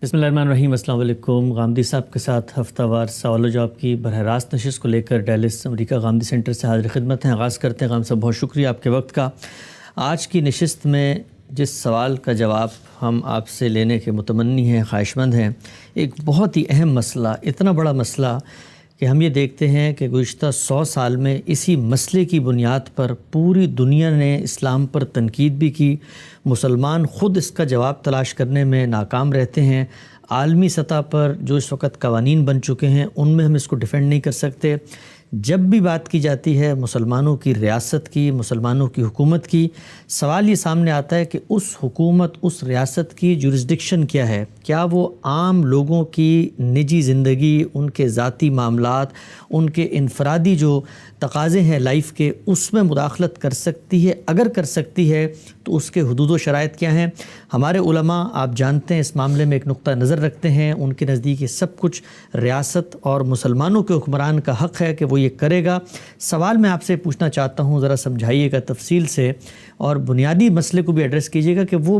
بسم اللہ الرحمن الرحیم۔ السلام علیکم۔ غامدی صاحب کے ساتھ ہفتہ وار سوال و جواب کی براہ راست نشست کو لے کر ڈیلس امریکہ غامدی سینٹر سے حاضر خدمت ہیں۔ آغاز کرتے ہیں۔ غام صاحب بہت شکریہ آپ کے وقت کا۔ آج کی نشست میں جس سوال کا جواب ہم آپ سے لینے کے متمنی ہیں، خواہش مند ہیں، ایک بہت ہی اہم مسئلہ، اتنا بڑا مسئلہ کہ ہم یہ دیکھتے ہیں کہ گزشتہ 100 سال میں اسی مسئلے کی بنیاد پر پوری دنیا نے اسلام پر تنقید بھی کی، مسلمان خود اس کا جواب تلاش کرنے میں ناکام رہتے ہیں۔ عالمی سطح پر جو اس وقت قوانین بن چکے ہیں ان میں ہم اس کو ڈیفینڈ نہیں کر سکتے۔ جب بھی بات کی جاتی ہے مسلمانوں کی ریاست کی، مسلمانوں کی حکومت کی، سوال یہ سامنے آتا ہے کہ اس حکومت، اس ریاست کی جورسڈکشن کیا ہے؟ کیا وہ عام لوگوں کی نجی زندگی، ان کے ذاتی معاملات، ان کے انفرادی جو تقاضے ہیں لائف کے، اس میں مداخلت کر سکتی ہے؟ اگر کر سکتی ہے تو اس کے حدود و شرائط کیا ہیں؟ ہمارے علماء آپ جانتے ہیں اس معاملے میں ایک نقطہ نظر رکھتے ہیں، ان کے نزدیک یہ سب کچھ ریاست اور مسلمانوں کے حکمران کا حق ہے کہ وہ یہ کرے گا۔ سوال میں آپ سے پوچھنا چاہتا ہوں، ذرا سمجھائیے گا تفصیل سے اور بنیادی مسئلے کو بھی ایڈریس کیجیے گا کہ وہ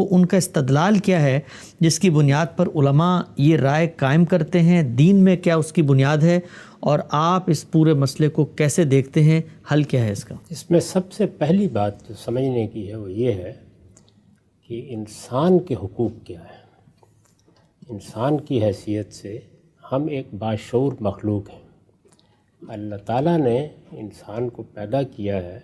ان کا استدلال کیا ہے جس کی بنیاد پر علماء یہ رائے قائم کرتے ہیں، دین میں کیا اس کی بنیاد ہے، اور آپ اس پورے مسئلے کو کیسے دیکھتے ہیں، حل کیا ہے اس کا؟ اس میں سب سے پہلی بات جو سمجھنے کی ہے وہ یہ ہے کہ انسان کے حقوق کیا ہیں۔ انسان کی حیثیت سے ہم ایک باشعور مخلوق ہیں۔ اللہ تعالیٰ نے انسان کو پیدا کیا ہے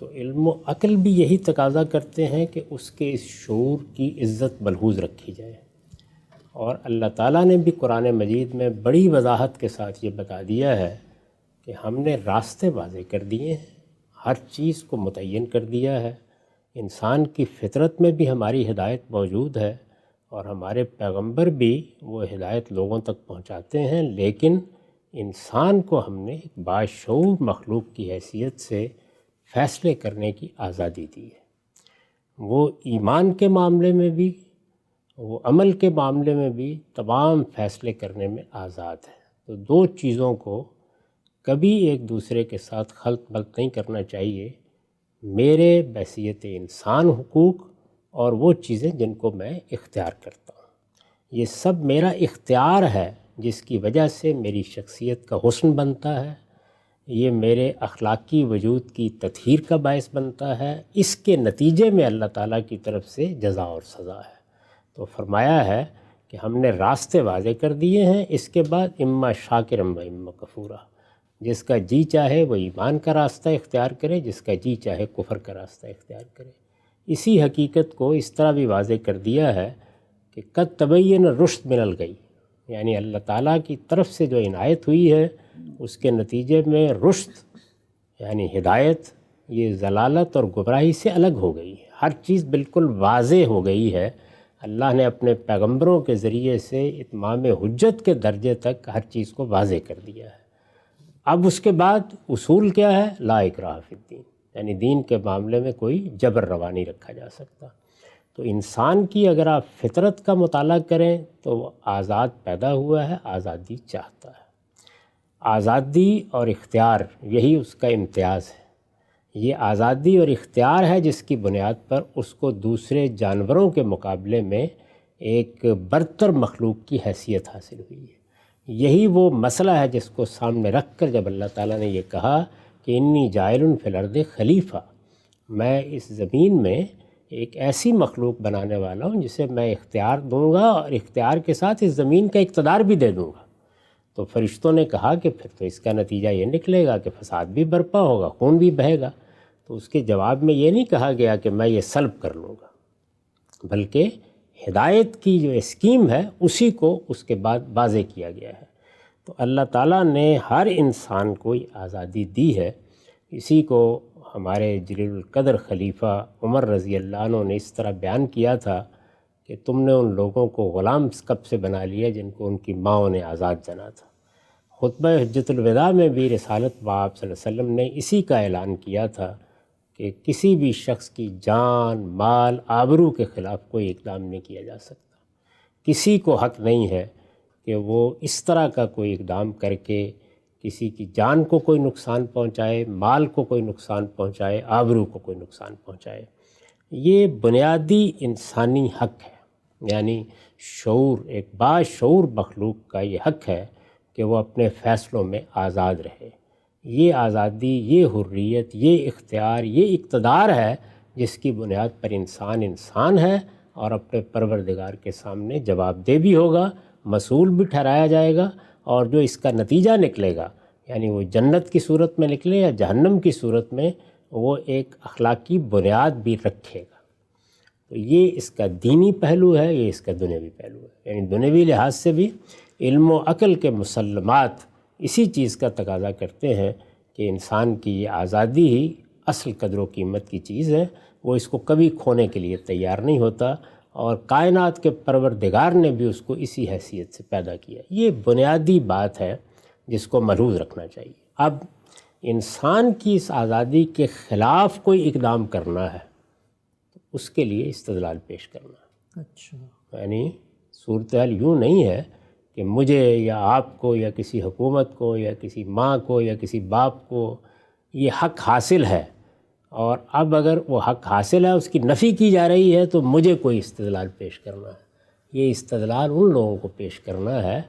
تو علم و عقل بھی یہی تقاضا کرتے ہیں کہ اس کے اس شعور کی عزت ملحوظ رکھی جائے، اور اللہ تعالیٰ نے بھی قرآن مجید میں بڑی وضاحت کے ساتھ یہ بتا دیا ہے کہ ہم نے راستے واضح کر دیے ہیں، ہر چیز کو متعین کر دیا ہے۔ انسان کی فطرت میں بھی ہماری ہدایت موجود ہے، اور ہمارے پیغمبر بھی وہ ہدایت لوگوں تک پہنچاتے ہیں، لیکن انسان کو ہم نے ایک باشعور مخلوق کی حیثیت سے فیصلے کرنے کی آزادی دی ہے۔ وہ ایمان کے معاملے میں بھی، وہ عمل کے معاملے میں بھی تمام فیصلے کرنے میں آزاد ہے۔ تو دو چیزوں کو کبھی ایک دوسرے کے ساتھ خلط ملط نہیں کرنا چاہیے، میرے بحیثیت انسان حقوق اور وہ چیزیں جن کو میں اختیار کرتا ہوں۔ یہ سب میرا اختیار ہے جس کی وجہ سے میری شخصیت کا حسن بنتا ہے، یہ میرے اخلاقی وجود کی تطہیر کا باعث بنتا ہے، اس کے نتیجے میں اللہ تعالیٰ کی طرف سے جزا اور سزا ہے۔ تو فرمایا ہے کہ ہم نے راستے واضح کر دیے ہیں، اس کے بعد اما شاکرم و اما کفورا، جس کا جی چاہے وہ ایمان کا راستہ اختیار کرے، جس کا جی چاہے کفر کا راستہ اختیار کرے۔ اسی حقیقت کو اس طرح بھی واضح کر دیا ہے کہ قد تبین الرشد من الغی، یعنی اللہ تعالیٰ کی طرف سے جو عنایت ہوئی ہے اس کے نتیجے میں رشد یعنی ہدایت، یہ ضلالت اور گمراہی سے الگ ہو گئی ہے، ہر چیز بالکل واضح ہو گئی ہے۔ اللہ نے اپنے پیغمبروں کے ذریعے سے اتمام حجت کے درجے تک ہر چیز کو واضح کر دیا ہے۔ اب اس کے بعد اصول کیا ہے؟ لا اکراہ فی الدین، یعنی دین کے معاملے میں کوئی جبر روا نہیں رکھا جا سکتا۔ تو انسان کی اگر آپ فطرت کا مطالعہ کریں تو وہ آزاد پیدا ہوا ہے، آزادی چاہتا ہے۔ آزادی اور اختیار یہی اس کا امتیاز ہے۔ یہ آزادی اور اختیار ہے جس کی بنیاد پر اس کو دوسرے جانوروں کے مقابلے میں ایک برتر مخلوق کی حیثیت حاصل ہوئی ہے۔ یہی وہ مسئلہ ہے جس کو سامنے رکھ کر جب اللہ تعالیٰ نے یہ کہا کہ انی جاعل فی الارض خلیفہ، میں اس زمین میں ایک ایسی مخلوق بنانے والا ہوں جسے میں اختیار دوں گا، اور اختیار کے ساتھ اس زمین کا اقتدار بھی دے دوں گا۔ تو فرشتوں نے کہا کہ پھر تو اس کا نتیجہ یہ نکلے گا کہ فساد بھی برپا ہوگا، خون بھی بہے گا۔ تو اس کے جواب میں یہ نہیں کہا گیا کہ میں یہ سلب کر لوں گا، بلکہ ہدایت کی جو اسکیم ہے اسی کو اس کے بعد واضح کیا گیا ہے۔ تو اللہ تعالیٰ نے ہر انسان کو یہ آزادی دی ہے۔ اسی کو ہمارے جلیل القدر خلیفہ عمر رضی اللہ عنہ نے اس طرح بیان کیا تھا کہ تم نے ان لوگوں کو غلام کب سے بنا لیا جن کو ان کی ماؤں نے آزاد جنا تھا۔ خطبہ حجۃ الوداع میں بھی رسالت باب صلی اللہ علیہ وسلم نے اسی کا اعلان کیا تھا کہ کسی بھی شخص کی جان، مال، آبرو کے خلاف کوئی اقدام نہیں کیا جا سکتا۔ کسی کو حق نہیں ہے کہ وہ اس طرح کا کوئی اقدام کر کے کسی کی جان کو کوئی نقصان پہنچائے، مال کو کوئی نقصان پہنچائے، آبرو کو کوئی نقصان پہنچائے۔ یہ بنیادی انسانی حق ہے، یعنی شعور، ایک باشعور مخلوق کا یہ حق ہے کہ وہ اپنے فیصلوں میں آزاد رہے۔ یہ آزادی، یہ حریت، یہ اختیار، یہ اقتدار ہے جس کی بنیاد پر انسان ہے اور اپنے پروردگار کے سامنے جواب دہ بھی ہوگا، مسئول بھی ٹھہرایا جائے گا، اور جو اس کا نتیجہ نکلے گا، یعنی وہ جنت کی صورت میں نکلے یا جہنم کی صورت میں، وہ ایک اخلاقی بنیاد بھی رکھے گا۔ تو یہ اس کا دینی پہلو ہے، یہ اس کا دنیاوی پہلو ہے۔ یعنی دنیاوی لحاظ سے بھی علم و عقل کے مسلمات اسی چیز کا تقاضا کرتے ہیں کہ انسان کی یہ آزادی ہی اصل قدر و قیمت کی چیز ہے، وہ اس کو کبھی کھونے کے لیے تیار نہیں ہوتا، اور کائنات کے پروردگار نے بھی اس کو اسی حیثیت سے پیدا کیا۔ یہ بنیادی بات ہے جس کو ملحوظ رکھنا چاہیے۔ اب انسان کی اس آزادی کے خلاف کوئی اقدام کرنا ہے تو اس کے لیے استدلال پیش کرنا ہے۔ اچھا، یعنی صورتحال یوں نہیں ہے کہ مجھے یا آپ کو یا کسی حکومت کو یا کسی ماں کو یا کسی باپ کو یہ حق حاصل ہے، اور اب اگر وہ حق حاصل ہے اس کی نفی کی جا رہی ہے تو مجھے کوئی استدلال پیش کرنا ہے۔ یہ استدلال ان لوگوں کو پیش کرنا ہے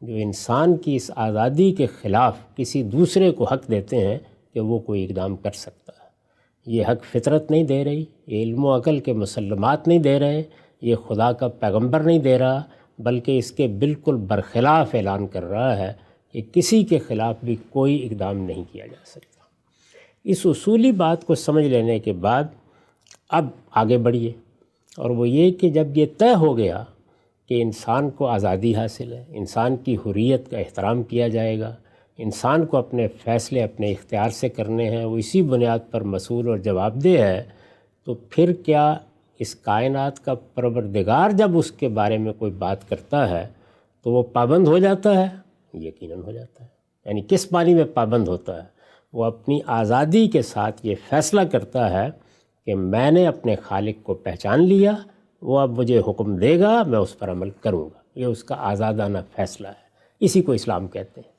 جو انسان کی اس آزادی کے خلاف کسی دوسرے کو حق دیتے ہیں کہ وہ کوئی اقدام کر سکتا ہے۔ یہ حق فطرت نہیں دے رہی، یہ علم و عقل کے مسلمات نہیں دے رہے، یہ خدا کا پیغمبر نہیں دے رہا، بلکہ اس کے بالکل برخلاف اعلان کر رہا ہے کہ کسی کے خلاف بھی کوئی اقدام نہیں کیا جا سکتا۔ اس اصولی بات کو سمجھ لینے کے بعد اب آگے بڑھیے، اور وہ یہ کہ جب یہ طے ہو گیا کہ انسان کو آزادی حاصل ہے، انسان کی حریت کا احترام کیا جائے گا، انسان کو اپنے فیصلے اپنے اختیار سے کرنے ہیں، وہ اسی بنیاد پر مسئول اور جواب دہ ہے، تو پھر کیا اس کائنات کا پروردگار جب اس کے بارے میں کوئی بات کرتا ہے تو وہ پابند ہو جاتا ہے؟ یقیناً ہو جاتا ہے۔ یعنی کس معنی میں پابند ہوتا ہے؟ وہ اپنی آزادی کے ساتھ یہ فیصلہ کرتا ہے کہ میں نے اپنے خالق کو پہچان لیا، وہ اب مجھے حکم دے گا، میں اس پر عمل کروں گا۔ یہ اس کا آزادانہ فیصلہ ہے، اسی کو اسلام کہتے ہیں۔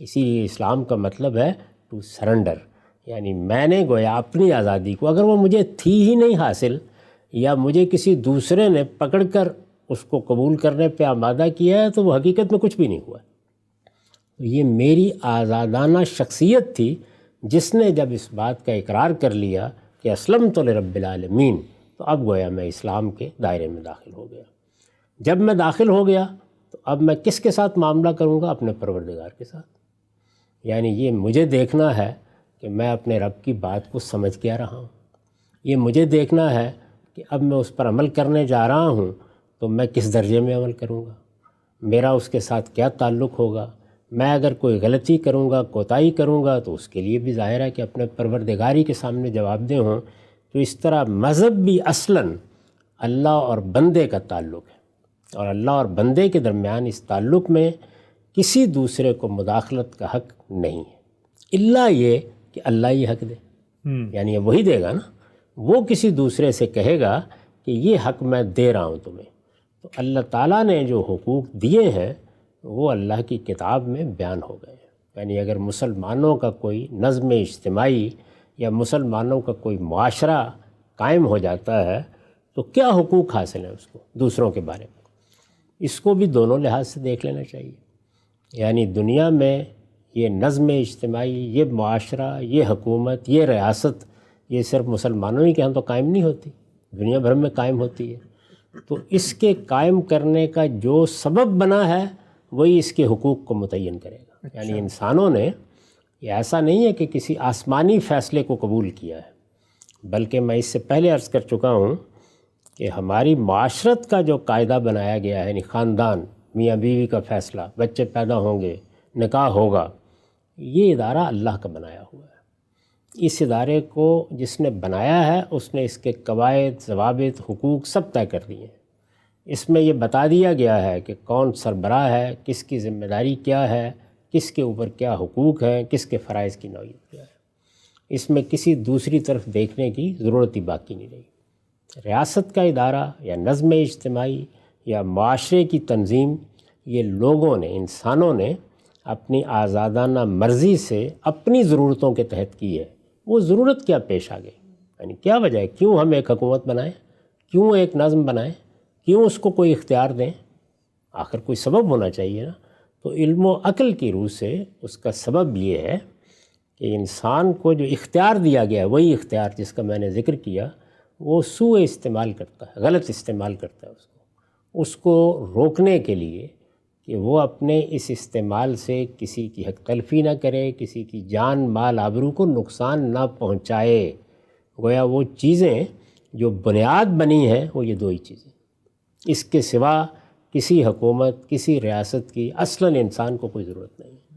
اسی لیے اسلام کا مطلب ہے ٹو سرنڈر، یعنی میں نے گویا اپنی آزادی کو، اگر وہ مجھے تھی ہی نہیں حاصل یا مجھے کسی دوسرے نے پکڑ کر اس کو قبول کرنے پہ آمادہ کیا ہے، تو وہ حقیقت میں کچھ بھی نہیں ہوا۔ یہ میری آزادانہ شخصیت تھی جس نے جب اس بات کا اقرار کر لیا کہ اسلمت لرب العالمین، تو اب گویا میں اسلام کے دائرے میں داخل ہو گیا۔ جب میں داخل ہو گیا تو اب میں کس کے ساتھ معاملہ کروں گا؟ اپنے پروردگار کے ساتھ۔ یعنی یہ مجھے دیکھنا ہے کہ میں اپنے رب کی بات کو سمجھ کیا رہا ہوں، یہ مجھے دیکھنا ہے کہ اب میں اس پر عمل کرنے جا رہا ہوں تو میں کس درجے میں عمل کروں گا، میرا اس کے ساتھ کیا تعلق ہوگا۔ میں اگر کوئی غلطی کروں گا، کوتاہی کروں گا، تو اس کے لیے بھی ظاہر ہے کہ اپنے پروردگاری کے سامنے جواب دہ ہوں۔ تو اس طرح مذہب بھی اصلاً اللہ اور بندے کا تعلق ہے، اور اللہ اور بندے کے درمیان اس تعلق میں کسی دوسرے کو مداخلت کا حق نہیں ہے، الا یہ کہ اللہ ہی حق دے، یعنی وہی دے گا نا، وہ کسی دوسرے سے کہے گا کہ یہ حق میں دے رہا ہوں تمہیں۔ تو اللہ تعالیٰ نے جو حقوق دیے ہیں وہ اللہ کی کتاب میں بیان ہو گئے ہیں۔ یعنی اگر مسلمانوں کا کوئی نظم اجتماعی یا مسلمانوں کا کوئی معاشرہ قائم ہو جاتا ہے تو کیا حقوق حاصل ہیں اس کو دوسروں کے بارے میں، اس کو بھی دونوں لحاظ سے دیکھ لینا چاہیے۔ یعنی دنیا میں یہ نظم اجتماعی، یہ معاشرہ، یہ حکومت، یہ ریاست، یہ صرف مسلمانوں ہی کے ہاں تو قائم نہیں ہوتی، دنیا بھر میں قائم ہوتی ہے۔ تو اس کے قائم کرنے کا جو سبب بنا ہے وہی اس کے حقوق کو متعین کرے گا۔ یعنی انسانوں نے یہ ایسا نہیں ہے کہ کسی آسمانی فیصلے کو قبول کیا ہے، بلکہ میں اس سے پہلے عرض کر چکا ہوں کہ ہماری معاشرت کا جو قاعدہ بنایا گیا ہے، یعنی خاندان، میاں بیوی کا فیصلہ، بچے پیدا ہوں گے، نکاح ہوگا، یہ ادارہ اللہ کا بنایا ہوا ہے۔ اس ادارے کو جس نے بنایا ہے اس نے اس کے قواعد، ضوابط، حقوق سب طے کر دیے ہیں۔ اس میں یہ بتا دیا گیا ہے کہ کون سربراہ ہے، کس کی ذمہ داری کیا ہے، کس کے اوپر کیا حقوق ہیں، کس کے فرائض کی نوعیت کیا ہے۔ اس میں کسی دوسری طرف دیکھنے کی ضرورت ہی باقی نہیں رہی۔ ریاست کا ادارہ یا نظم اجتماعی یا معاشرے کی تنظیم، یہ لوگوں نے، انسانوں نے اپنی آزادانہ مرضی سے اپنی ضرورتوں کے تحت کی ہے۔ وہ ضرورت کیا پیش آ گئی، یعنی کیا وجہ ہے، کیوں ہم ایک حکومت بنائیں، کیوں ایک نظم بنائیں، کیوں اس کو کوئی اختیار دیں؟ آخر کوئی سبب ہونا چاہیے نا۔ تو علم و عقل کی روح سے اس کا سبب یہ ہے کہ انسان کو جو اختیار دیا گیا ہے، وہی اختیار جس کا میں نے ذکر کیا، وہ سوء استعمال کرتا ہے، غلط استعمال کرتا ہے اس کو روکنے کے لیے کہ وہ اپنے اس استعمال سے کسی کی حق تلفی نہ کرے، کسی کی جان مال آبرو کو نقصان نہ پہنچائے۔ گویا وہ چیزیں جو بنیاد بنی ہیں وہ یہ دو ہی چیزیں، اس کے سوا کسی حکومت، کسی ریاست کی اصلاً انسان کو کوئی ضرورت نہیں ہے۔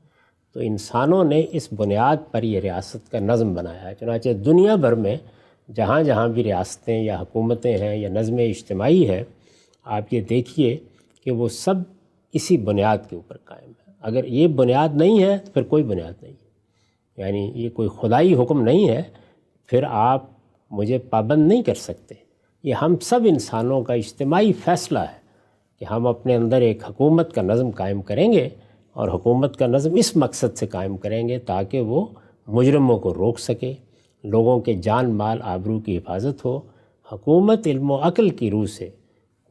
تو انسانوں نے اس بنیاد پر یہ ریاست کا نظم بنایا ہے۔ چنانچہ دنیا بھر میں جہاں جہاں بھی ریاستیں یا حکومتیں ہیں یا نظم اجتماعی ہے، آپ یہ دیکھیے کہ وہ سب اسی بنیاد کے اوپر قائم ہے۔ اگر یہ بنیاد نہیں ہے تو پھر کوئی بنیاد نہیں ہے، یعنی یہ کوئی خدائی حکم نہیں ہے، پھر آپ مجھے پابند نہیں کر سکتے۔ یہ ہم سب انسانوں کا اجتماعی فیصلہ ہے کہ ہم اپنے اندر ایک حکومت کا نظم قائم کریں گے، اور حکومت کا نظم اس مقصد سے قائم کریں گے تاکہ وہ مجرموں کو روک سکے، لوگوں کے جان مال آبرو کی حفاظت ہو۔ حکومت علم و عقل کی روح سے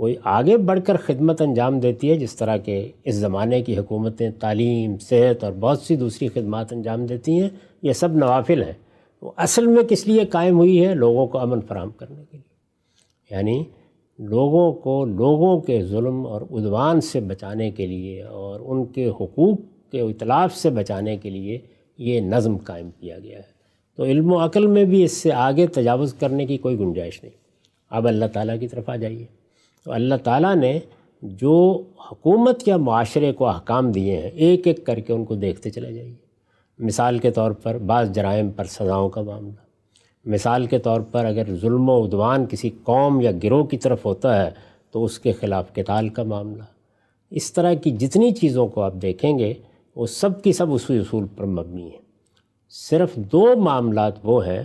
کوئی آگے بڑھ کر خدمت انجام دیتی ہے، جس طرح کہ اس زمانے کی حکومتیں تعلیم، صحت اور بہت سی دوسری خدمات انجام دیتی ہیں، یہ سب نوافل ہیں۔ وہ اصل میں کس لیے قائم ہوئی ہے؟ لوگوں کو امن فراہم کرنے کے لیے، یعنی لوگوں کو لوگوں کے ظلم اور عدوان سے بچانے کے لیے اور ان کے حقوق کے اتلاف سے بچانے کے لیے یہ نظم قائم کیا گیا ہے۔ تو علم و عقل میں بھی اس سے آگے تجاوز کرنے کی کوئی گنجائش نہیں۔ اب اللہ تعالیٰ کی طرف آ جائیے، تو اللہ تعالیٰ نے جو حکومت یا معاشرے کو احکام دیے ہیں، ایک ایک کر کے ان کو دیکھتے چلے جائیے۔ مثال کے طور پر بعض جرائم پر سزاؤں کا معاملہ، مثال کے طور پر اگر ظلم و عدوان کسی قوم یا گروہ کی طرف ہوتا ہے تو اس کے خلاف قتال کا معاملہ، اس طرح کی جتنی چیزوں کو آپ دیکھیں گے وہ سب کی سب اسی اصول پر مبنی ہیں۔ صرف دو معاملات وہ ہیں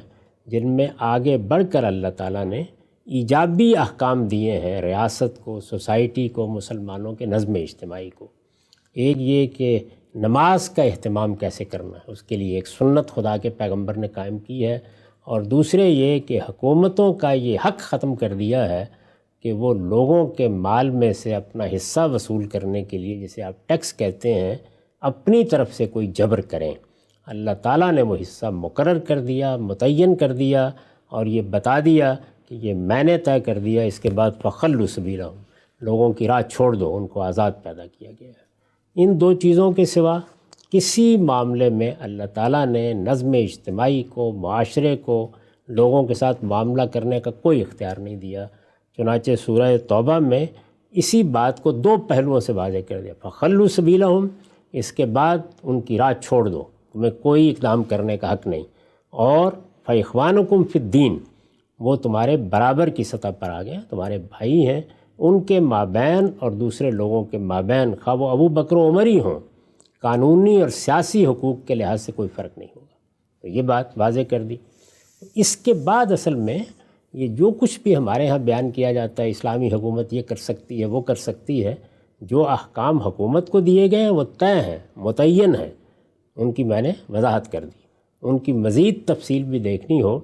جن میں آگے بڑھ کر اللہ تعالیٰ نے ایجابی احکام دیے ہیں ریاست کو، سوسائٹی کو، مسلمانوں کے نظم اجتماعی کو۔ ایک یہ کہ نماز کا اہتمام کیسے کرنا ہے، اس کے لیے ایک سنت خدا کے پیغمبر نے قائم کی ہے، اور دوسرے یہ کہ حکومتوں کا یہ حق ختم کر دیا ہے کہ وہ لوگوں کے مال میں سے اپنا حصہ وصول کرنے کے لیے، جسے آپ ٹیکس کہتے ہیں، اپنی طرف سے کوئی جبر کریں۔ اللہ تعالیٰ نے وہ حصہ مقرر کر دیا، متعین کر دیا، اور یہ بتا دیا کہ یہ میں نے طے کر دیا، اس کے بعد فخلوا سبیلہم، لوگوں کی راہ چھوڑ دو، ان کو آزاد پیدا کیا گیا ہے۔ ان دو چیزوں کے سوا کسی معاملے میں اللہ تعالیٰ نے نظم اجتماعی کو، معاشرے کو، لوگوں کے ساتھ معاملہ کرنے کا کوئی اختیار نہیں دیا۔ چنانچہ سورہ توبہ میں اسی بات کو دو پہلوؤں سے واضح کر دیا، فخلوا سبیلہم، اس کے بعد ان کی راہ چھوڑ دو، تمہیں کوئی اقدام کرنے کا حق نہیں، اور فاخوانکم فی الدین، وہ تمہارے برابر کی سطح پر آ گئے، تمہارے بھائی ہیں، ان کے مابین اور دوسرے لوگوں کے مابین، خواہ وہ ابو بکر و عمر ہی ہوں، قانونی اور سیاسی حقوق کے لحاظ سے کوئی فرق نہیں ہوگا۔ تو یہ بات واضح کر دی۔ اس کے بعد اصل میں یہ جو کچھ بھی ہمارے ہاں بیان کیا جاتا ہے، اسلامی حکومت یہ کر سکتی ہے، وہ کر سکتی ہے، جو احکام حکومت کو دیے گئے ہیں وہ طے ہیں، متعین ہیں، ان کی میں نے وضاحت کر دی۔ ان کی مزید تفصیل بھی دیکھنی ہو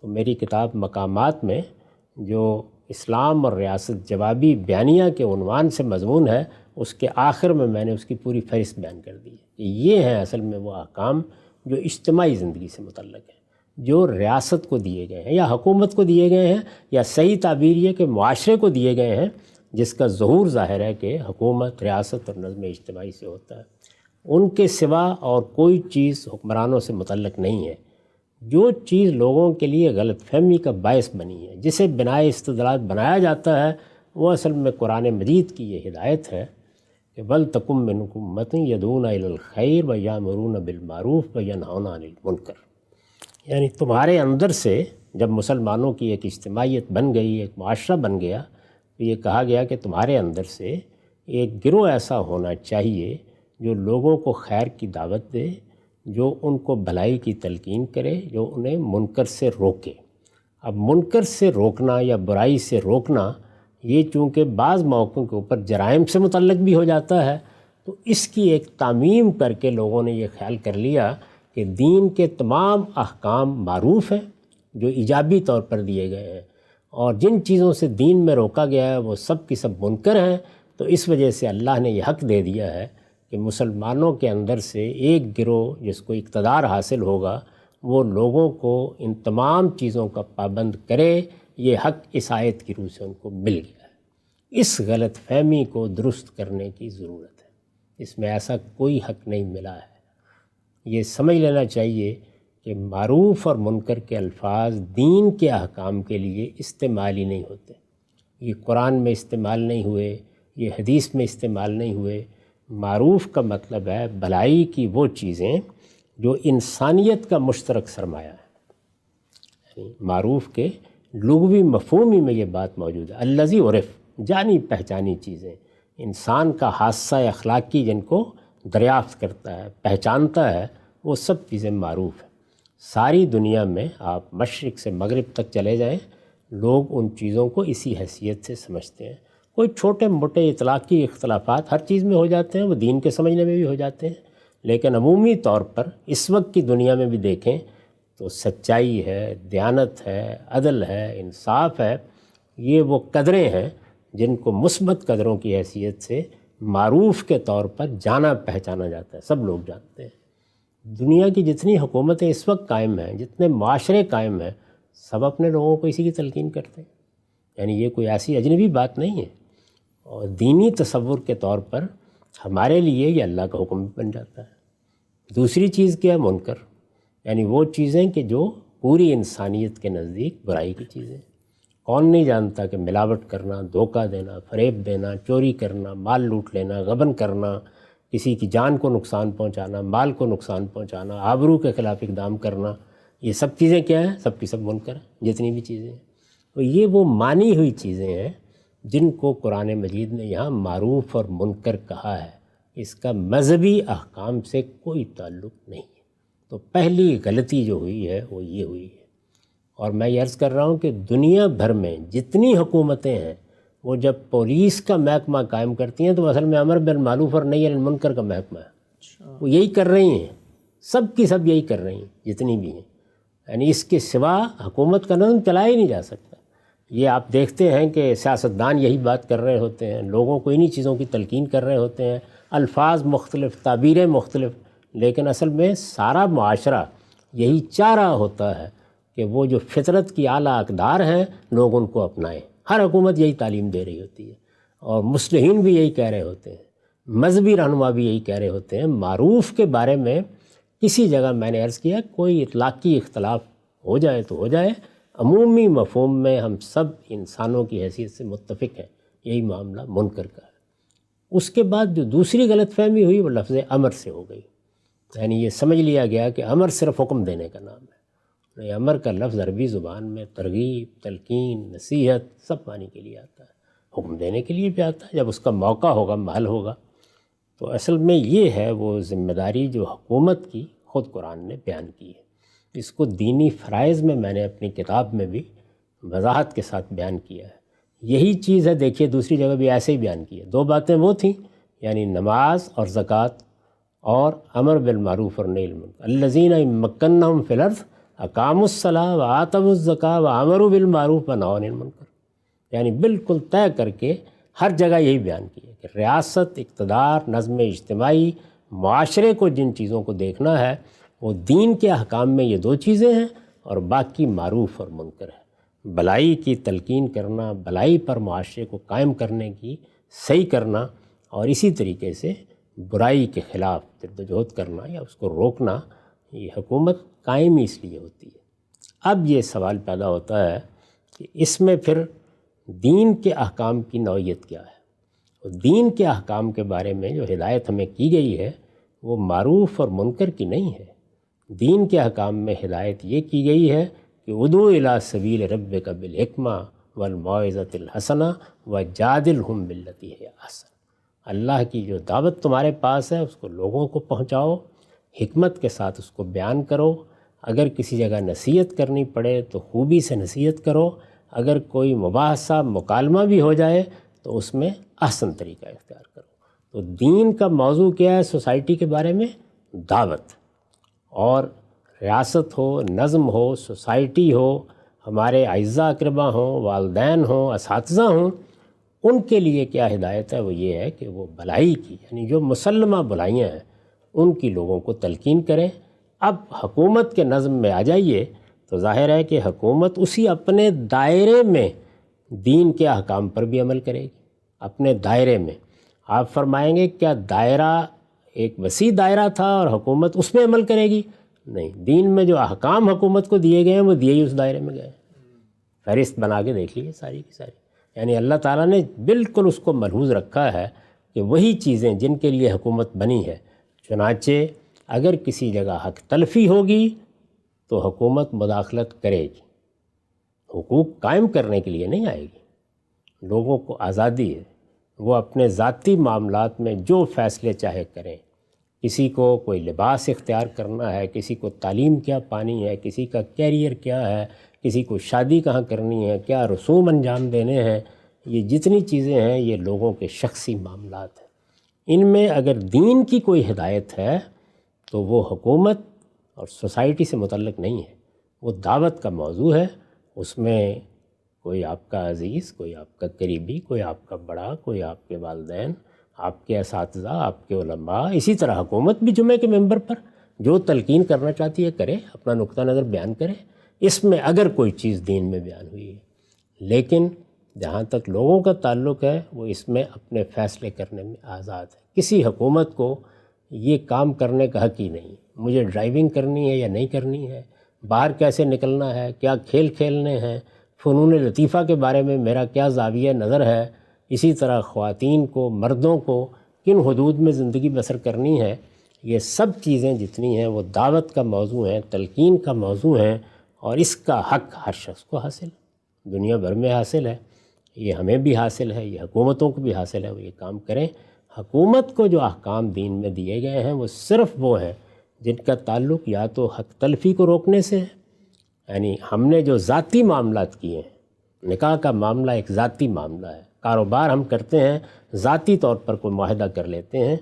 تو میری کتاب مقامات میں جو اسلام اور ریاست جوابی بیانیہ کے عنوان سے مضمون ہے، اس کے آخر میں نے اس کی پوری فہرست بیان کر دی ہے کہ یہ ہیں اصل میں وہ احکام جو اجتماعی زندگی سے متعلق ہیں، جو ریاست کو دیے گئے ہیں یا حکومت کو دیے گئے ہیں، یا صحیح تعبیر یہ کہ معاشرے کو دیے گئے ہیں، جس کا ظہور ظاہر ہے کہ حکومت، ریاست اور نظم اجتماعی سے ہوتا ہے۔ ان کے سوا اور کوئی چیز حکمرانوں سے متعلق نہیں ہے۔ جو چیز لوگوں کے لیے غلط فہمی کا باعث بنی ہے، جسے بنائے استدلال بنایا جاتا ہے، وہ اصل میں قرآن مجید کی یہ ہدایت ہے کہ وَلْتَكُن مِّنكُمْ أُمَّةٌ يَدْعُونَ إِلَى الْخَيْرِ وَيَأْمُرُونَ بِالْمَعْرُوفِ وَيَنْهَوْنَ عَنِ الْمُنكَرِ، یعنی تمہارے اندر سے جب مسلمانوں کی ایک اجتماعیت بن گئی، ایک معاشرہ بن گیا، تو یہ کہا گیا کہ تمہارے اندر سے ایک گروہ ایسا ہونا چاہیے جو لوگوں کو خیر کی دعوت دے، جو ان کو بھلائی کی تلقین کرے، جو انہیں منکر سے روکے۔ اب منکر سے روکنا یا برائی سے روکنا، یہ چونکہ بعض موقعوں کے اوپر جرائم سے متعلق بھی ہو جاتا ہے، تو اس کی ایک تعمیم کر کے لوگوں نے یہ خیال کر لیا کہ دین کے تمام احکام معروف ہیں جو ایجابی طور پر دیے گئے ہیں، اور جن چیزوں سے دین میں روکا گیا ہے وہ سب کی سب منکر ہیں، تو اس وجہ سے اللہ نے یہ حق دے دیا ہے کہ مسلمانوں کے اندر سے ایک گروہ جس کو اقتدار حاصل ہوگا وہ لوگوں کو ان تمام چیزوں کا پابند کرے۔ یہ حق اس آیت کی روح سے ان کو مل گیا ہے۔ اس غلط فہمی کو درست کرنے کی ضرورت ہے، اس میں ایسا کوئی حق نہیں ملا ہے۔ یہ سمجھ لینا چاہیے کہ معروف اور منکر کے الفاظ دین کے احکام کے لیے استعمال ہی نہیں ہوتے۔ یہ قرآن میں استعمال نہیں ہوئے، یہ حدیث میں استعمال نہیں ہوئے۔ معروف کا مطلب ہے بھلائی کی وہ چیزیں جو انسانیت کا مشترک سرمایہ ہے۔ معروف کے لغوی مفہوم میں یہ بات موجود ہے، الذی عرف، جانی پہچانی چیزیں، انسان کا حادثہ اخلاقی جن کو دریافت کرتا ہے، پہچانتا ہے، وہ سب چیزیں معروف ہیں۔ ساری دنیا میں آپ مشرق سے مغرب تک چلے جائیں، لوگ ان چیزوں کو اسی حیثیت سے سمجھتے ہیں۔ کوئی چھوٹے موٹے اطلاقی اختلافات ہر چیز میں ہو جاتے ہیں، وہ دین کے سمجھنے میں بھی ہو جاتے ہیں، لیکن عمومی طور پر اس وقت کی دنیا میں بھی دیکھیں تو سچائی ہے، دیانت ہے، عدل ہے، انصاف ہے، یہ وہ قدریں ہیں جن کو مثبت قدروں کی حیثیت سے معروف کے طور پر جانا پہچانا جاتا ہے، سب لوگ جانتے ہیں۔ دنیا کی جتنی حکومتیں اس وقت قائم ہیں، جتنے معاشرے قائم ہیں، سب اپنے لوگوں کو اسی کی تلقین کرتے ہیں، یعنی یہ کوئی ایسی اجنبی بات نہیں ہے۔ اور دینی تصور کے طور پر ہمارے لیے یہ اللہ کا حکم بن جاتا ہے۔ دوسری چیز کیا ہے؟ منکر، یعنی وہ چیزیں کہ جو پوری انسانیت کے نزدیک برائی کی چیزیں۔ کون نہیں جانتا کہ ملاوٹ کرنا، دھوکہ دینا، فریب دینا، چوری کرنا، مال لوٹ لینا، غبن کرنا، کسی کی جان کو نقصان پہنچانا، مال کو نقصان پہنچانا، آبرو کے خلاف اقدام کرنا، یہ سب چیزیں کیا ہیں؟ سب کی سب منکر ہیں، جتنی بھی چیزیں ہیں۔ تو یہ وہ مانی ہوئی چیزیں ہیں جن کو قرآن مجید نے یہاں معروف اور منکر کہا ہے، اس کا مذہبی احکام سے کوئی تعلق نہیں ہے۔ تو پہلی غلطی جو ہوئی ہے وہ یہ ہوئی ہے۔ اور میں یہ عرض کر رہا ہوں کہ دنیا بھر میں جتنی حکومتیں ہیں وہ جب پولیس کا محکمہ قائم کرتی ہیں تو اصل میں امر بالمعروف اور نہی عن المنکر کا محکمہ ہے، وہ یہی کر رہی ہیں، سب کی سب یہی کر رہی ہیں جتنی بھی ہیں، یعنی اس کے سوا حکومت کا نظم چلایا ہی نہیں جا سکتا۔ یہ آپ دیکھتے ہیں کہ سیاستدان یہی بات کر رہے ہوتے ہیں، لوگوں کو انہی چیزوں کی تلقین کر رہے ہوتے ہیں، الفاظ مختلف، تعبیریں مختلف، لیکن اصل میں سارا معاشرہ یہی چاہ رہا ہوتا ہے کہ وہ جو فطرت کی اعلیٰ اقدار ہیں لوگ ان کو اپنائیں۔ ہر حکومت یہی تعلیم دے رہی ہوتی ہے، اور مصلحین بھی یہی کہہ رہے ہوتے ہیں، مذہبی رہنما بھی یہی کہہ رہے ہوتے ہیں۔ معروف کے بارے میں کسی جگہ میں نے عرض کیا کوئی اطلاقی اختلاف ہو جائے تو ہو جائے، عمومی مفہوم میں ہم سب انسانوں کی حیثیت سے متفق ہیں، یہی معاملہ منکر کا ہے۔ اس کے بعد جو دوسری غلط فہمی ہوئی وہ لفظ امر سے ہو گئی، یعنی یہ سمجھ لیا گیا کہ امر صرف حکم دینے کا نام ہے۔ نہیں، امر کا لفظ عربی زبان میں ترغیب، تلقین، نصیحت سب معنی کے لیے آتا ہے، حکم دینے کے لیے بھی آتا ہے جب اس کا موقع ہوگا، محل ہوگا۔ تو اصل میں یہ ہے وہ ذمہ داری جو حکومت کی خود قرآن نے بیان کی ہے۔ اس کو دینی فرائض میں نے اپنی کتاب میں بھی وضاحت کے ساتھ بیان کیا ہے۔ یہی چیز ہے، دیکھیے دوسری جگہ بھی ایسے ہی بیان کی ہے۔ دو باتیں وہ تھیں، یعنی نماز اور زکوٰۃ اور امر بالمعروف اور نہی عن المنکر، الذین ان مکناہم فی الارض اقاموا الصلاۃ وآتوا الزکاۃ وامروا بالمعروف ونہوا عن المنکر، یعنی بالکل طے کر کے ہر جگہ یہی بیان کیا کہ ریاست، اقتدار، نظم اجتماعی، معاشرے کو جن چیزوں کو دیکھنا ہے وہ دین کے احکام میں یہ دو چیزیں ہیں، اور باقی معروف اور منکر ہے۔ بھلائی کی تلقین کرنا، بھلائی پر معاشرے کو قائم کرنے کی صحیح کرنا، اور اسی طریقے سے برائی کے خلاف جدوجہد کرنا یا اس کو روکنا، یہ حکومت قائم ہی اس لیے ہوتی ہے۔ اب یہ سوال پیدا ہوتا ہے کہ اس میں پھر دین کے احکام کی نوعیت کیا ہے؟ اور دین کے احکام کے بارے میں جو ہدایت ہمیں کی گئی ہے وہ معروف اور منکر کی نہیں ہے۔ دین کے احکام میں ہدایت یہ کی گئی ہے کہ ادعو الی سبیل ربک بالحکمہ والموعظۃ الحسنہ وجادلہم باللتی ہی احسن۔ اللہ کی جو دعوت تمہارے پاس ہے اس کو لوگوں کو پہنچاؤ، حکمت کے ساتھ اس کو بیان کرو، اگر کسی جگہ نصیحت کرنی پڑے تو خوبی سے نصیحت کرو، اگر کوئی مباحثہ مکالمہ بھی ہو جائے تو اس میں احسن طریقہ اختیار کرو۔ تو دین کا موضوع کیا ہے سوسائٹی کے بارے میں؟ دعوت، اور ریاست ہو، نظم ہو، سوسائٹی ہو، ہمارے اعزاء اقربا ہوں، والدین ہوں، اساتذہ ہوں، ان کے لیے کیا ہدایت ہے؟ وہ یہ ہے کہ وہ بھلائی کی، یعنی جو مسلمہ بھلائیاں ہیں ان کی لوگوں کو تلقین کریں۔ اب حکومت کے نظم میں آ جائیے تو ظاہر ہے کہ حکومت اسی اپنے دائرے میں دین کے احکام پر بھی عمل کرے گی، اپنے دائرے میں۔ آپ فرمائیں گے کیا دائرہ ایک وسیع دائرہ تھا اور حکومت اس میں عمل کرے گی؟ نہیں، دین میں جو احکام حکومت کو دیے گئے ہیں وہ دیے ہی اس دائرے میں گئے ہیں۔ فہرست بنا کے دیکھ لیجیے ساری کی ساری، یعنی اللہ تعالیٰ نے بالکل اس کو ملحوظ رکھا ہے کہ وہی چیزیں جن کے لیے حکومت بنی ہے۔ چنانچہ اگر کسی جگہ حق تلفی ہوگی تو حکومت مداخلت کرے گی، حقوق قائم کرنے کے لیے نہیں آئے گی۔ لوگوں کو آزادی ہے، وہ اپنے ذاتی معاملات میں جو فیصلے چاہے کریں۔ کسی کو کوئی لباس اختیار کرنا ہے، کسی کو تعلیم کیا پانی ہے، کسی کا کیریئر کیا ہے، کسی کو شادی کہاں کرنی ہے، کیا رسوم انجام دینے ہیں، یہ جتنی چیزیں ہیں یہ لوگوں کے شخصی معاملات ہیں۔ ان میں اگر دین کی کوئی ہدایت ہے تو وہ حکومت اور سوسائٹی سے متعلق نہیں ہے، وہ دعوت کا موضوع ہے۔ اس میں کوئی آپ کا عزیز، کوئی آپ کا قریبی، کوئی آپ کا بڑا، کوئی آپ کے والدین، آپ کے اساتذہ، آپ کے علماء، اسی طرح حکومت بھی جمعے کے ممبر پر جو تلقین کرنا چاہتی ہے کرے، اپنا نقطہ نظر بیان کرے، اس میں اگر کوئی چیز دین میں بیان ہوئی ہے۔ لیکن جہاں تک لوگوں کا تعلق ہے وہ اس میں اپنے فیصلے کرنے میں آزاد ہے۔ کسی حکومت کو یہ کام کرنے کا حق ہی نہیں، مجھے ڈرائیونگ کرنی ہے یا نہیں کرنی ہے، باہر کیسے نکلنا ہے، کیا کھیل کھیلنے ہیں، فنون لطیفہ کے بارے میں میرا کیا زاویہ نظر ہے، اسی طرح خواتین کو، مردوں کو کن حدود میں زندگی بسر کرنی ہے۔ یہ سب چیزیں جتنی ہیں وہ دعوت کا موضوع ہیں، تلقین کا موضوع ہیں، اور اس کا حق ہر شخص کو حاصل ہے، دنیا بھر میں حاصل ہے، یہ ہمیں بھی حاصل ہے، یہ حکومتوں کو بھی حاصل ہے، وہ یہ کام کریں۔ حکومت کو جو احکام دین میں دیے گئے ہیں وہ صرف وہ ہیں جن کا تعلق یا تو حق تلفی کو روکنے سے ہے، یعنی ہم نے جو ذاتی معاملات کیے ہیں، نکاح کا معاملہ ایک ذاتی معاملہ ہے، کاروبار ہم کرتے ہیں، ذاتی طور پر کوئی معاہدہ کر لیتے ہیں،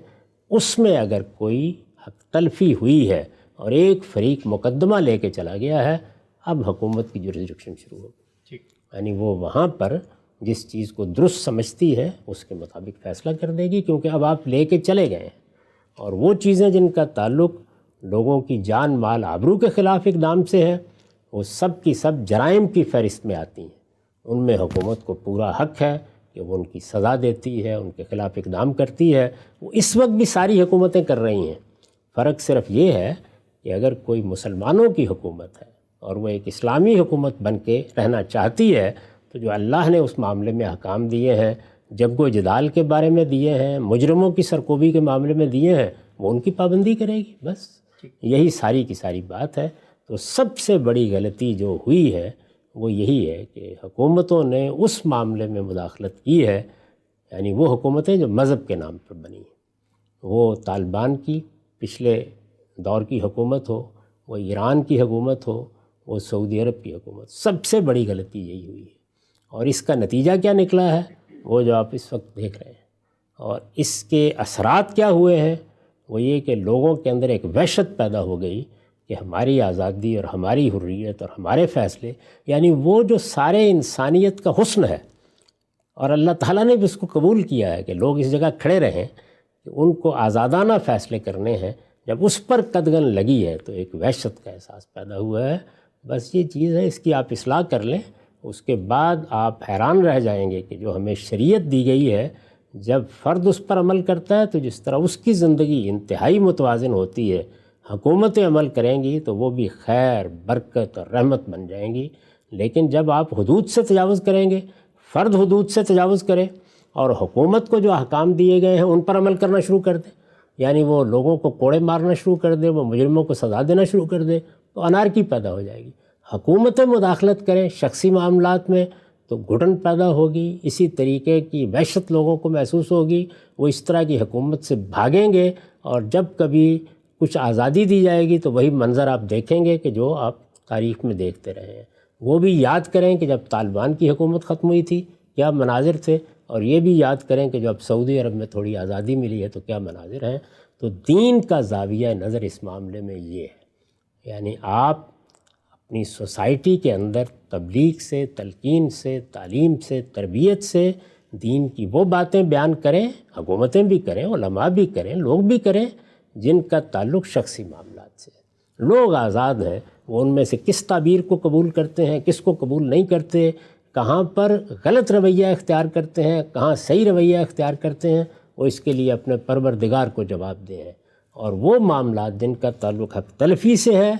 اس میں اگر کوئی حق تلفی ہوئی ہے اور ایک فریق مقدمہ لے کے چلا گیا ہے، اب حکومت کی جورسڈکشن شروع ہوگی، یعنی وہ وہاں پر جس چیز کو درست سمجھتی ہے اس کے مطابق فیصلہ کر دے گی، کیونکہ اب آپ لے کے چلے گئے ہیں۔ اور وہ چیزیں جن کا تعلق لوگوں کی جان مال آبرو کے خلاف اقدام سے ہے، وہ سب کی سب جرائم کی فہرست میں آتی ہیں، ان میں حکومت کو پورا حق ہے کہ وہ ان کی سزا دیتی ہے، ان کے خلاف اقدام کرتی ہے۔ وہ اس وقت بھی ساری حکومتیں کر رہی ہیں، فرق صرف یہ ہے کہ اگر کوئی مسلمانوں کی حکومت ہے اور وہ ایک اسلامی حکومت بن کے رہنا چاہتی ہے تو جو اللہ نے اس معاملے میں احکام دیے ہیں، جنگ و جدال کے بارے میں دیے ہیں، مجرموں کی سرکوبی کے معاملے میں دیے ہیں، وہ ان کی پابندی کرے گی، بس یہی ساری کی ساری بات ہے۔ تو سب سے بڑی غلطی جو ہوئی ہے وہ یہی ہے کہ حکومتوں نے اس معاملے میں مداخلت کی ہے، یعنی وہ حکومتیں جو مذہب کے نام پر بنی ہیں، وہ طالبان کی پچھلے دور کی حکومت ہو، وہ ایران کی حکومت ہو، وہ سعودی عرب کی حکومت، سب سے بڑی غلطی یہی ہوئی ہے۔ اور اس کا نتیجہ کیا نکلا ہے وہ جو آپ اس وقت دیکھ رہے ہیں، اور اس کے اثرات کیا ہوئے ہیں وہ یہ کہ لوگوں کے اندر ایک وحشت پیدا ہو گئی کہ ہماری آزادی اور ہماری حریت اور ہمارے فیصلے، یعنی وہ جو سارے انسانیت کا حسن ہے، اور اللہ تعالیٰ نے بھی اس کو قبول کیا ہے کہ لوگ اس جگہ کھڑے رہیں کہ ان کو آزادانہ فیصلے کرنے ہیں، جب اس پر قدغن لگی ہے تو ایک وحشت کا احساس پیدا ہوا ہے۔ بس یہ چیز ہے، اس کی آپ اصلاح کر لیں، اس کے بعد آپ حیران رہ جائیں گے کہ جو ہمیں شریعت دی گئی ہے، جب فرد اس پر عمل کرتا ہے تو جس طرح اس کی زندگی انتہائی متوازن ہوتی ہے، حکومتیں عمل کریں گی تو وہ بھی خیر، برکت اور رحمت بن جائیں گی۔ لیکن جب آپ حدود سے تجاوز کریں گے، فرد حدود سے تجاوز کرے اور حکومت کو جو احکام دیے گئے ہیں ان پر عمل کرنا شروع کر دے، یعنی وہ لوگوں کو کوڑے مارنا شروع کر دے، وہ مجرموں کو سزا دینا شروع کر دے، تو انارکی پیدا ہو جائے گی۔ حکومتیں مداخلت کریں شخصی معاملات میں تو گھٹن پیدا ہوگی، اسی طریقے کی وحشت لوگوں کو محسوس ہوگی، وہ اس طرح کی حکومت سے بھاگیں گے، اور جب کبھی کچھ آزادی دی جائے گی تو وہی منظر آپ دیکھیں گے کہ جو آپ تاریخ میں دیکھتے رہے ہیں۔ وہ بھی یاد کریں کہ جب طالبان کی حکومت ختم ہوئی تھی کیا مناظر تھے، اور یہ بھی یاد کریں کہ جب سعودی عرب میں تھوڑی آزادی ملی ہے تو کیا مناظر ہیں۔ تو دین کا زاویہ نظر اس معاملے میں یہ ہے، یعنی آپ اپنی سوسائٹی کے اندر تبلیغ سے، تلقین سے، تعلیم سے، تربیت سے دین کی وہ باتیں بیان کریں، حکومتیں بھی کریں، علماء بھی کریں، لوگ بھی کریں، جن کا تعلق شخصی معاملات سے۔ لوگ آزاد ہیں، وہ ان میں سے کس تعبیر کو قبول کرتے ہیں، کس کو قبول نہیں کرتے، کہاں پر غلط رویہ اختیار کرتے ہیں، کہاں صحیح رویہ اختیار کرتے ہیں، وہ اس کے لیے اپنے پروردگار کو جواب دیں ہیں۔ اور وہ معاملات جن کا تعلق حق تلفی سے ہے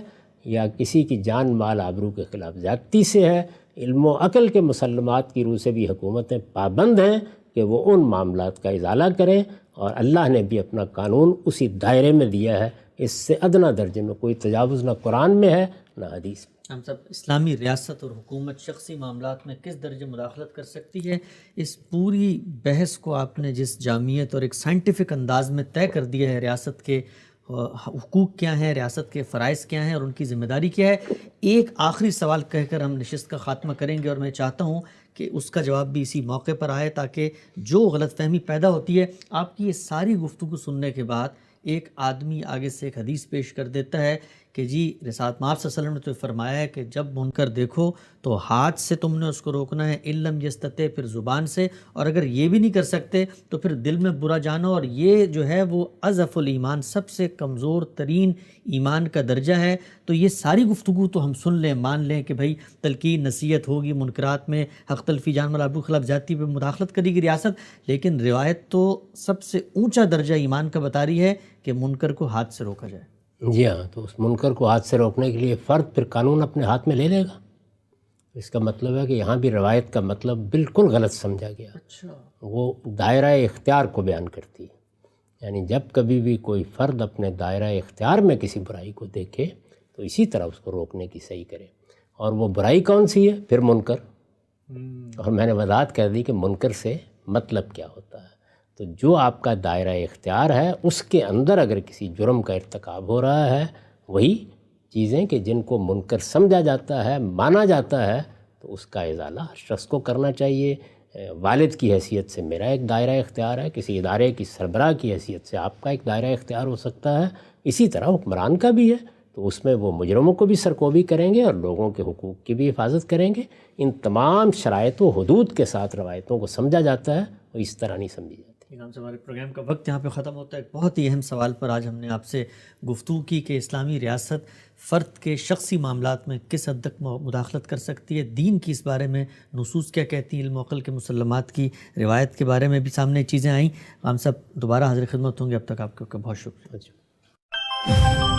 یا کسی کی جان مال آبرو کے خلاف زیادتی سے ہے، علم و عقل کے مسلمات کی روح سے بھی حکومتیں پابند ہیں کہ وہ ان معاملات کا ازالہ کریں، اور اللہ نے بھی اپنا قانون اسی دائرے میں دیا ہے، اس سے ادنیٰ درجے میں کوئی تجاوز نہ قرآن میں ہے نہ حدیث میں۔ ہم سب اسلامی ریاست اور حکومت شخصی معاملات میں کس درجے مداخلت کر سکتی ہے، اس پوری بحث کو آپ نے جس جامعیت اور ایک سائنٹیفک انداز میں طے کر دیا ہے، ریاست کے حقوق کیا ہیں، ریاست کے فرائض کیا ہیں اور ان کی ذمہ داری کیا ہے۔ ایک آخری سوال کہہ کر ہم نشست کا خاتمہ کریں گے، اور میں چاہتا ہوں کہ اس کا جواب بھی اسی موقع پر آئے تاکہ جو غلط فہمی پیدا ہوتی ہے، آپ کی یہ ساری گفتگو سننے کے بعد ایک آدمی آگے سے ایک حدیث پیش کر دیتا ہے کہ جی رسالت مآب صلی اللہ علیہ وسلم نے تو فرمایا ہے کہ جب منکر دیکھو تو ہاتھ سے تم نے اس کو روکنا ہے، علم یستطع، پھر زبان سے، اور اگر یہ بھی نہیں کر سکتے تو پھر دل میں برا جانو، اور یہ جو ہے وہ اضعف الایمان، سب سے کمزور ترین ایمان کا درجہ ہے۔ تو یہ ساری گفتگو تو ہم سن لیں، مان لیں کہ بھائی تلقین نصیحت ہوگی، منکرات میں حق تلفی، جان مال آبرو کے خلاف زیادتی پہ مداخلت کرے گی ریاست، لیکن روایت تو سب سے اونچا درجہ ایمان کا بتا رہی ہے کہ منکر کو ہاتھ سے روکا جائے۔ جی ہاں، تو اس منکر کو ہاتھ سے روکنے کے لیے فرد پھر قانون اپنے ہاتھ میں لے لے گا۔ اس کا مطلب ہے کہ یہاں بھی روایت کا مطلب بالکل غلط سمجھا گیا۔ اچھا، وہ دائرہ اختیار کو بیان کرتی ہے، یعنی جب کبھی بھی کوئی فرد اپنے دائرہ اختیار میں کسی برائی کو دیکھے تو اسی طرح اس کو روکنے کی صحیح کرے۔ اور وہ برائی کون سی ہے؟ پھر منکر۔ اور میں نے وضاحت کر دی کہ منکر سے مطلب کیا ہوتا ہے۔ تو جو آپ کا دائرہ اختیار ہے اس کے اندر اگر کسی جرم کا ارتکاب ہو رہا ہے، وہی چیزیں کہ جن کو منکر سمجھا جاتا ہے، مانا جاتا ہے، تو اس کا ازالہ ہر شخص کو کرنا چاہیے۔ والد کی حیثیت سے میرا ایک دائرہ اختیار ہے، کسی ادارے کی سربراہ کی حیثیت سے آپ کا ایک دائرہ اختیار ہو سکتا ہے، اسی طرح حکمران کا بھی ہے۔ تو اس میں وہ مجرموں کو بھی سرکوبی کریں گے اور لوگوں کے حقوق کی بھی حفاظت کریں گے۔ ان تمام شرائط و حدود کے ساتھ روایتوں کو سمجھا جاتا ہے، وہ اس طرح نہیں سمجھی جاتی۔ امام سے ہمارے پروگرام کا وقت یہاں پہ ختم ہوتا ہے۔ ایک بہت ہی اہم سوال پر آج ہم نے آپ سے گفتگو کی کہ اسلامی ریاست فرد کے شخصی معاملات میں کس حد تک مداخلت کر سکتی ہے، دین کی اس بارے میں نصوص کیا کہتی ہیں، علم و عقل کے مسلمات کی روایت کے بارے میں بھی سامنے چیزیں آئیں۔ ہم سب دوبارہ حاضر خدمت ہوں گے، اب تک آپ کا بہت شکریہ۔